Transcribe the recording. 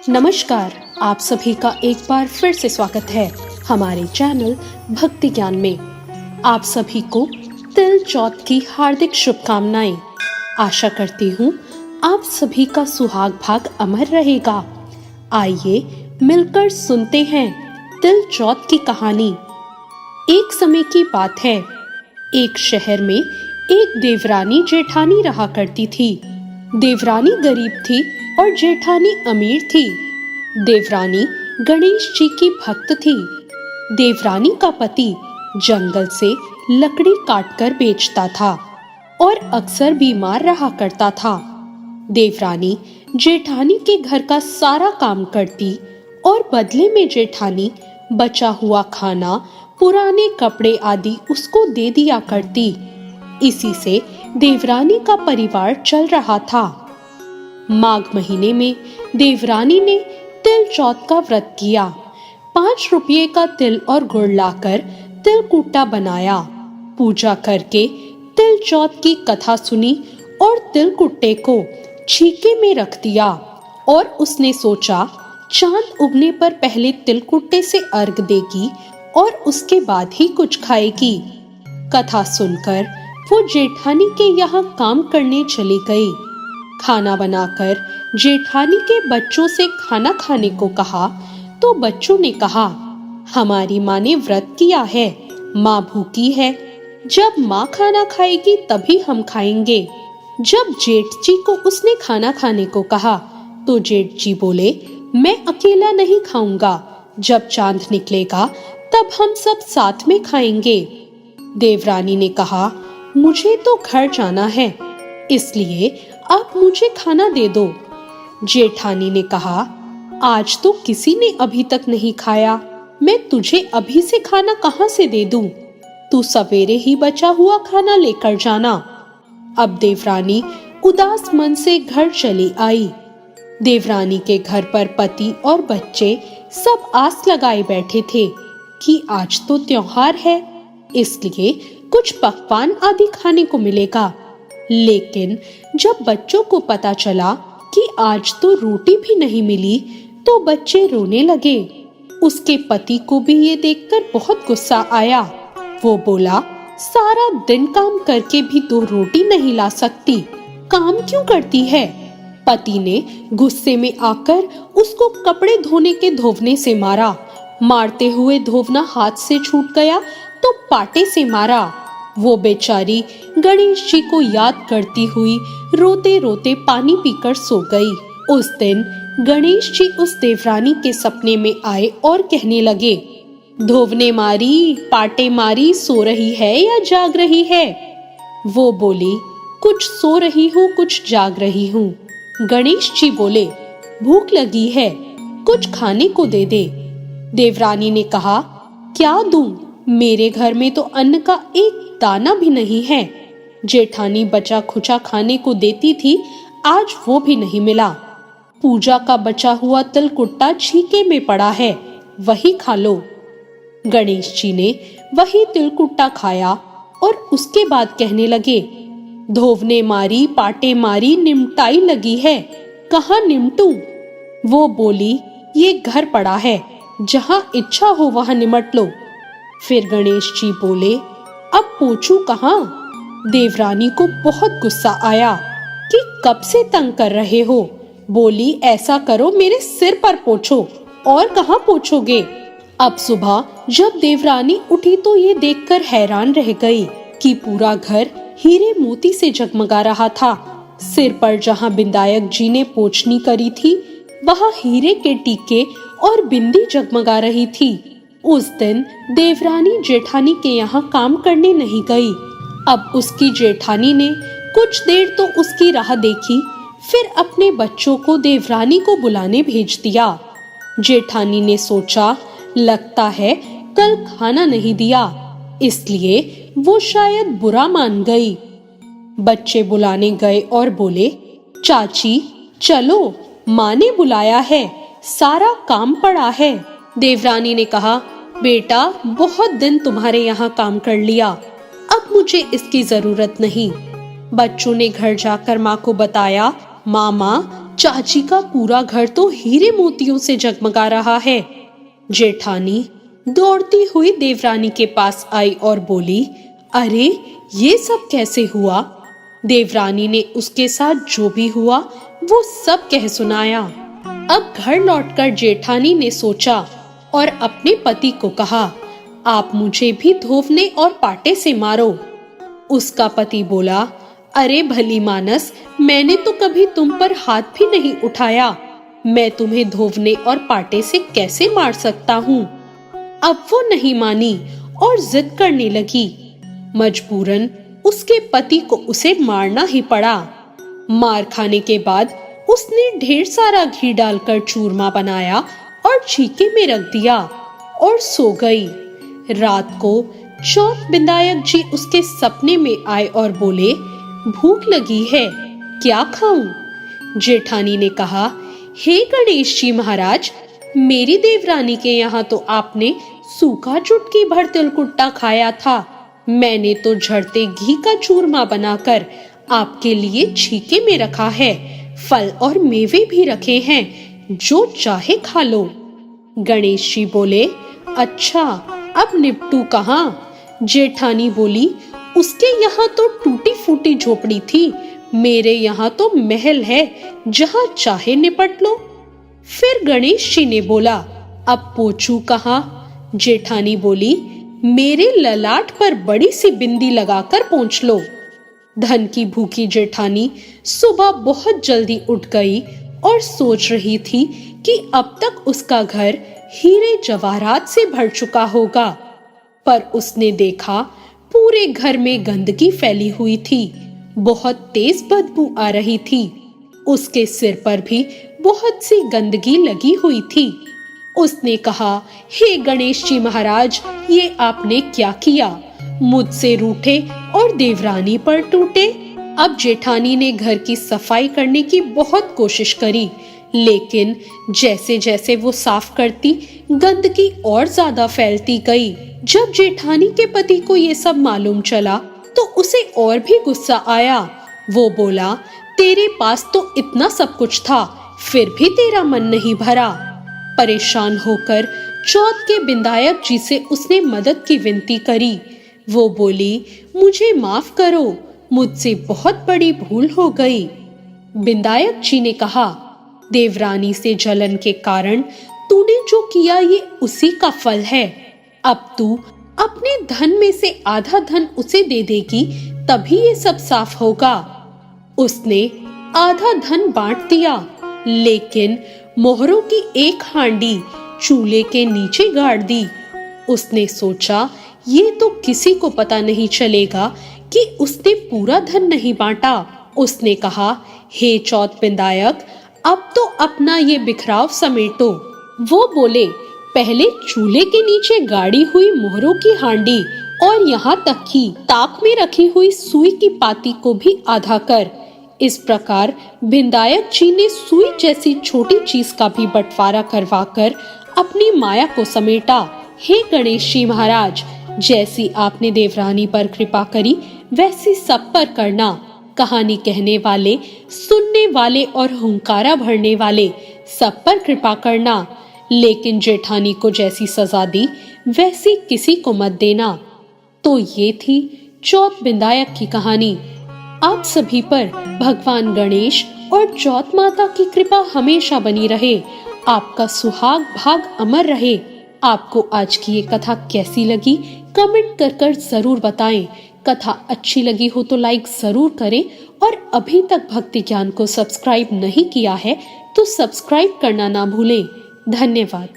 नमस्कार, आप सभी का एक बार फिर से स्वागत है हमारे चैनल भक्ति ज्ञान में। आप सभी को तिल चौथ की हार्दिक शुभकामनाएं। आशा करती हूँ आप सभी का सुहाग भाग अमर रहेगा। आइए मिलकर सुनते हैं तिल चौथ की कहानी। एक समय की बात है, एक शहर में एक देवरानी जेठानी रहा करती थी। देवरानी गरीब थी और जेठानी अमीर थी। देवरानी गणेश जी की भक्त थी। देवरानी का पति जंगल से लकड़ी काटकर बेचता था और अक्सर बीमार रहा करता था। देवरानी जेठानी के घर का सारा काम करती और बदले में जेठानी बचा हुआ खाना, पुराने कपड़े आदि उसको दे दिया करती। इसी से देवरानी का परिवार चल रहा था। माघ महीने में देवरानी ने तिल चौथ का व्रत किया। 5 रुपये का तिल और गुड़ लाकर तिलकुट्टा बनाया। पूजा करके तिल चौथ की कथा सुनी और तिलकुट्टे को छीके में रख दिया और उसने सोचा चांद उगने पर पहले तिलकुट्टे से अर्घ देगी और उसके बाद ही कुछ खाएगी। कथा सुनकर वो जेठानी के यहाँ काम करने चली गई। खाना बनाकर जेठानी के बच्चों से खाना खाने को कहा तो बच्चों ने कहा, हमारी माँ ने व्रत किया है, माँ भूखी है, जब माँ खाना खाएगी तभी हम खाएंगे। जब जेठ जी को उसने खाना खाने को कहा तो जेठ जी बोले, मैं अकेला नहीं खाऊंगा, जब चांद निकलेगा तब हम सब साथ में खाएंगे। देवरानी ने कहा, मुझे तो घर जाना है, इसलिए आप मुझे खाना दे दो। जेठानी ने कहा, आज तो किसी ने अभी तक नहीं खाया, मैं तुझे अभी से खाना कहाँ से दे दूं? तू सवेरे ही बचा हुआ खाना लेकर जाना। अब देवरानी उदास मन से घर चली आई। देवरानी के घर पर पति और बच्चे सब आस लगाए बैठे थे कि आज तो त्योहार है, इसलिए कुछ पकवान आदि खाने को मिलेगा। लेकिन जब बच्चों को पता चला कि आज तो रोटी भी नहीं मिली तो बच्चे रोने लगे। उसके पति को भी ये देखकर बहुत गुस्सा आया। वो बोला, सारा दिन काम करके भी 2 रोटी नहीं ला सकती, काम क्यों करती है? पति ने गुस्से में आकर उसको कपड़े धोने के धोवने से मारा। मारते हुए धोवना हाथ से छूट गया तो पाटे से मारा। वो बेचारी गणेश जी को याद करती हुई रोते रोते पानी पीकर सो गई। उस दिन गणेश जी उस देवरानी के सपने में आए और कहने लगे, धोवने मारी, पाटे मारी, सो रही है या जाग रही है? वो बोली, कुछ सो रही हूँ, कुछ जाग रही हूँ। गणेश जी बोले, भूख लगी है, कुछ खाने को दे दे। देवरानी ने कहा, क्या दूं? मेरे घर में तो अन्न का एक दाना भी नहीं है। जेठानी बचा खुचा खाने को देती थी, आज वो भी नहीं मिला। पूजा का बचा हुआ तिलकुट्टा छीके में पड़ा है, वही खा लो। गणेश जी ने वही तिलकुट्टा खाया और उसके बाद कहने लगे, धोवने मारी, पाटे मारी, निमटाई लगी है, कहाँ निमटूं? वो बोली, ये घर पड़ा है, जहाँ इच्छा हो वहां निमट लो। फिर गणेश जी बोले, अब पोंछूं कहाँ? देवरानी को बहुत गुस्सा आया कि कब से तंग कर रहे हो। बोली, ऐसा करो, मेरे सिर पर पोंछो, और कहाँ पोंछोगे? अब सुबह जब देवरानी उठी तो ये देखकर हैरान रह गई कि पूरा घर हीरे मोती से जगमगा रहा था। सिर पर जहाँ बिंदायक जी ने पोंछनी करी थी, वहाँ हीरे के टीके और बिंदी जगमगा रही थी। उस दिन देवरानी जेठानी के यहाँ काम करने नहीं गई। अब उसकी जेठानी ने कुछ देर तो उसकी राह देखी, फिर अपने बच्चों को देवरानी को बुलाने भेज दिया। जेठानी ने सोचा, लगता है कल खाना नहीं दिया, इसलिए वो शायद बुरा मान गई। बच्चे बुलाने गए और बोले, चाची चलो, माँ ने बुलाया है, सारा काम पड़ा है। देवरानी ने कहा, बेटा बहुत दिन तुम्हारे यहाँ काम कर लिया, अब मुझे इसकी जरूरत नहीं। बच्चों ने घर जाकर माँ को बताया, मामा चाची का पूरा घर तो हीरे मोतियों से जगमगा रहा है। जेठानी दौड़ती हुई देवरानी के पास आई और बोली, अरे ये सब कैसे हुआ? देवरानी ने उसके साथ जो भी हुआ वो सब कह सुनाया। अब घर लौटकर जेठानी ने सोचा और अपने पति को कहा, आप मुझे भी धोवने और पाटे से मारो। उसका पति बोला, अरे भली मानस, मैंने तो कभी तुम पर हाथ भी नहीं उठाया, मैं तुम्हें धोवने और पाटे से कैसे मार सकता हूँ? अब वो नहीं मानी और जिद करने लगी। मजबूरन उसके पति को उसे मारना ही पड़ा। मार खाने के बाद उसने ढेर सारा घी डालकर चूरमा बनाया और छीके में रख दिया और सो गई। रात को चौथ बिंदायक जी उसके सपने में आए और बोले, भूख लगी है, क्या खाऊं? जेठानी ने कहा, हे गणेश जी महाराज, मेरी देवरानी के यहाँ तो आपने सूखा चुटकी भर तिलकुट्टा खाया था, मैंने तो झड़ते घी का चूरमा बनाकर आपके लिए छीके में रखा है, फल और मेवे भी रखे हैं, जो चाहे खा लो। गणेश जी बोले, अच्छा अब निपटू कहाँ? जेठानी बोली, उसके यहाँ तो टूटी फूटी झोपड़ी थी, मेरे यहाँ तो महल है, जहाँ चाहे निपट लो। फिर गणेश जी ने बोला, अब पोछू कहाँ? जेठानी बोली, मेरे ललाट पर बड़ी सी बिंदी लगाकर पोंछ लो। धन की भूखी जेठानी सुबह बहुत जल्दी उठ गई और सोच रही थी कि अब तक उसका घर हीरे जवाहरात से भर चुका होगा, पर उसने देखा पूरे घर में गंदगी फैली हुई थी, बहुत तेज बदबू आ रही थी। उसके सिर पर भी बहुत सी गंदगी लगी हुई थी। उसने कहा, हे गणेश जी महाराज, ये आपने क्या किया? मुझसे रूठे और देवरानी पर टूटे। अब जेठानी ने घर की सफाई करने की बहुत कोशिश करी, लेकिन जैसे जैसे वो साफ करती, गंदगी और ज्यादा फैलती गई। जब जेठानी के पति को ये सब मालूम चला तो उसे और भी गुस्सा आया। वो बोला, तेरे पास तो इतना सब कुछ था, फिर भी तेरा मन नहीं भरा। परेशान होकर चौथ के बिंदायक जी से उसने मदद की विनती करी। वो बोली, मुझे माफ करो, मुझसे बहुत बड़ी भूल हो गई। बिंदायक जी ने कहा, देवरानी से जलन के कारण तूने जो किया ये उसी का फल है। अब तू अपने धन में से आधा धन उसे दे देगी, तभी ये सब साफ होगा। उसने आधा धन बांट दिया, लेकिन मोहरों की एक हांडी चूल्हे के नीचे गाड़ दी। उसने सोचा, ये तो किसी को पता नहीं चलेगा कि उसने पूरा धन नहीं बांटा। उसने कहा, हे चौथ बिंदायक, अब तो अपना ये बिखराव समेटो। वो बोले, पहले चूल्हे के नीचे गाड़ी हुई मोहरों की हांडी और यहाँ तक कि ताक में रखी हुई सुई की पाती को भी आधा कर। इस प्रकार बिंदायक जी ने सुई जैसी छोटी चीज का भी बंटवारा करवाकर अपनी माया को समेटा। हे गणेश जी महाराज, जैसी आपने देवरानी पर कृपा करी, वैसी सब पर करना। कहानी कहने वाले, सुनने वाले और हुंकारा भरने वाले सब पर कृपा करना, लेकिन जेठानी को जैसी सजा दी वैसी किसी को मत देना। तो ये थी चौथ बिंदायक की कहानी। आप सभी पर भगवान गणेश और चौथ माता की कृपा हमेशा बनी रहे। आपका सुहाग भाग अमर रहे। आपको आज की ये कथा कैसी लगी, कमेंट कर जरूर बताएं। कथा अच्छी लगी हो तो लाइक जरूर करें और अभी तक भक्ति ज्ञान को सब्सक्राइब नहीं किया है तो सब्सक्राइब करना ना भूलें। धन्यवाद।